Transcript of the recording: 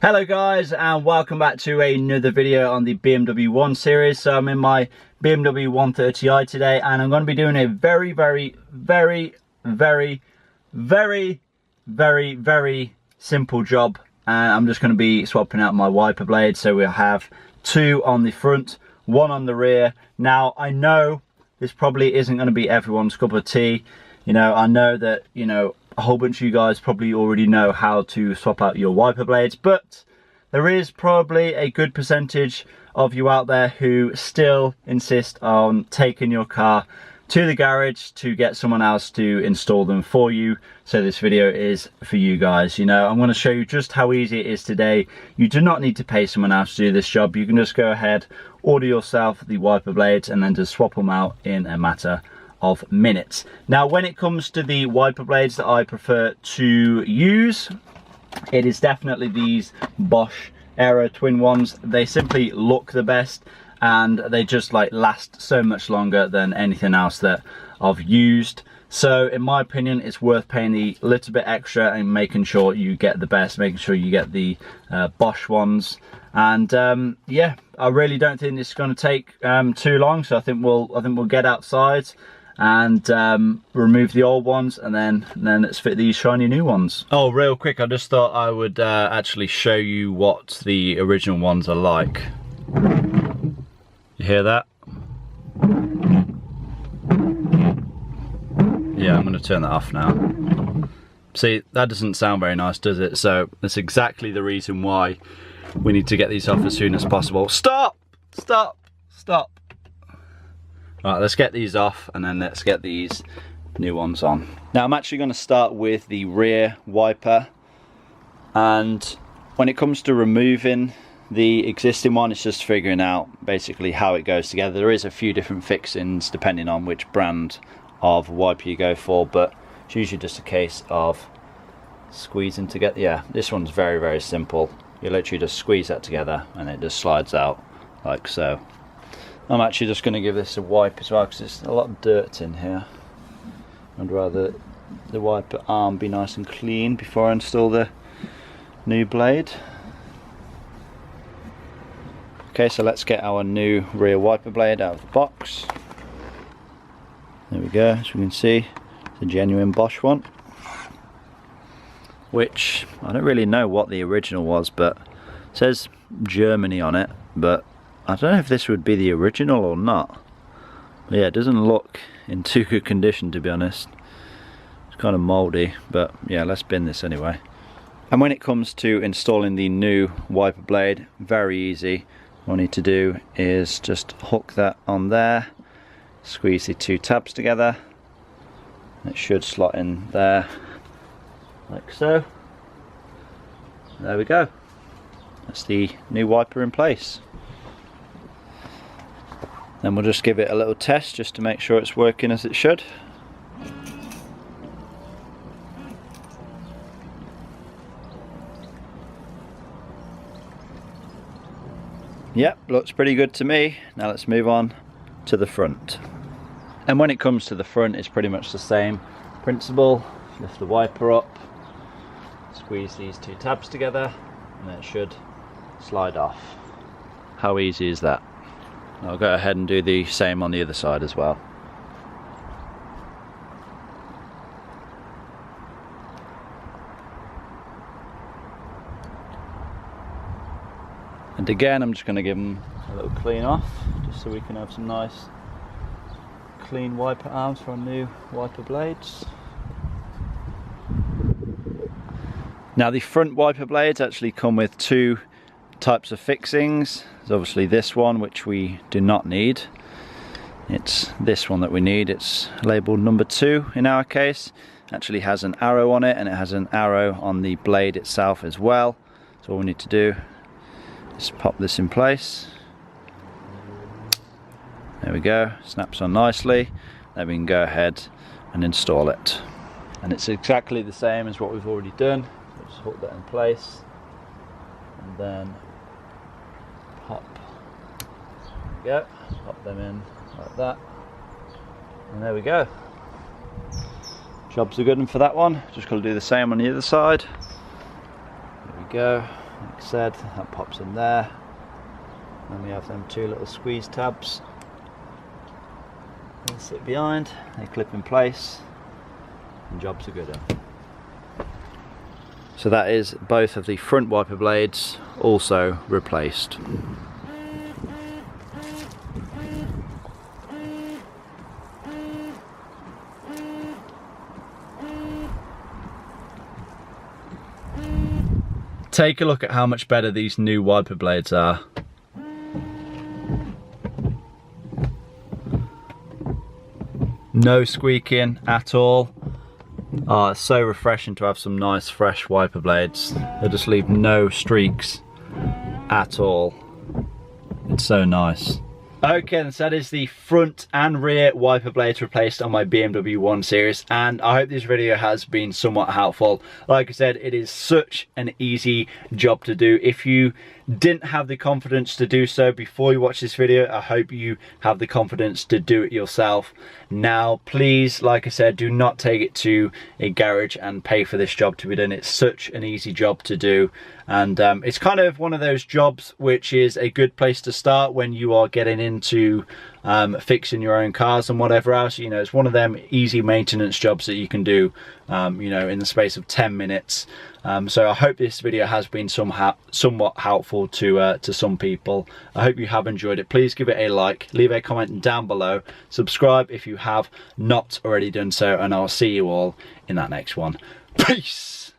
Hello guys, and welcome back to another video on the BMW 1 Series. So I'm in my BMW 130i today, and I'm going to be doing a very simple job. And I'm just going to be swapping out my wiper blades. So we'll have two on the front, one on the rear. Now I know this probably isn't going to be everyone's cup of tea. I know that, a whole bunch of you guys probably already know how to swap out your wiper blades, but there is probably a good percentage of you out there who still insist on taking your car to the garage to get someone else to install them for you. So this video is for you guys. I'm going to show you just how easy it is today. You do not need to pay someone else to do this job. You can just go ahead, order yourself the wiper blades, and then just swap them out in a matter of minutes. Now, when it comes to the wiper blades that I prefer to use, it is definitely these Bosch aerotwin ones. They simply look the best, and they just last so much longer than anything else that I've used. So in my opinion, it's worth paying a little bit extra and making sure you get the best, making sure you get the Bosch ones. And yeah, I really don't think it's going to take too long. So I think we'll get outside and remove the old ones, and then let's fit these shiny new ones. Oh, real quick, I just thought I would actually show you what the original ones are like. You hear that? Yeah, I'm going to turn that off now. See, that doesn't sound very nice, does it? So that's exactly the reason why we need to get these off as soon as possible. Stop! Stop! Stop! Right, let's get these off, and then let's get these new ones on. Now I'm actually going to start with the rear wiper, and when it comes to removing the existing one, it's just figuring out basically how it goes together. There is a few different fixings depending on which brand of wiper you go for, but it's usually just a case of squeezing together. Yeah, this one's very simple. You literally just squeeze that together and it just slides out like so. I'm actually just going to give this a wipe as well, because there's a lot of dirt in here. I'd rather the wiper arm be nice and clean before I install the new blade. Okay, so let's get our new rear wiper blade out of the box. There we go, as we can see, it's a genuine Bosch one, which I don't really know what the original was, but it says Germany on it, but I don't know if this would be the original or not. But yeah, it doesn't look in too good condition, to be honest. It's kind of mouldy, but yeah, let's bin this anyway. And when it comes to installing the new wiper blade, very easy. All I need to do is just hook that on there, squeeze the two tabs together. It should slot in there, like so. There we go. That's the new wiper in place. Then we'll just give it a little test just to make sure it's working as it should. Yep, looks pretty good to me. Now let's move on to the front. And when it comes to the front, it's pretty much the same principle. Lift the wiper up, squeeze these two tabs together, and it should slide off. How easy is that? I'll go ahead and do the same on the other side as well. And again, I'm just going to give them a little clean off, just so we can have some nice clean wiper arms for our new wiper blades. Now the front wiper blades actually come with two types of fixings. There's obviously this one, which we do not need. It's this one that we need. It's labeled number 2 in our case. It actually has an arrow on it, and it has an arrow on the blade itself as well. So all we need to do is pop this in place. There we go, snaps on nicely. Then we can go ahead and install it. And it's exactly the same as what we've already done. So just hook that in place, and then pop. There we go, pop them in like that, and there we go. Jobs are good, and for that one, just got to do the same on the other side. There we go. like I said, that pops in there. And we have them 2 little squeeze tabs. They sit behind, they clip in place, and jobs are good. So that is both of the front wiper blades also replaced. Take a look at how much better these new wiper blades are. No squeaking at all. Oh, it's so refreshing to have some nice fresh wiper blades. They just leave no streaks at all. It's so nice. Okay, so that is the front and rear wiper blades replaced on my BMW 1 Series, and I hope this video has been somewhat helpful. Like I said, it is such an easy job to do. If you didn't have the confidence to do so before you watch this video, I hope you have the confidence to do it yourself now. Please, like I said, do not take it to a garage and pay for this job to be done. It's such an easy job to do, and it's kind of one of those jobs which is a good place to start when you are getting into fixing your own cars and whatever else. You know, it's one of them easy maintenance jobs that you can do you know, in the space of 10 minutes. So I hope this video has been somewhat helpful to some people. I hope you have enjoyed it. Please give it a like, leave a comment down below, subscribe if you have not already done so, and I'll see you all in that next one. Peace!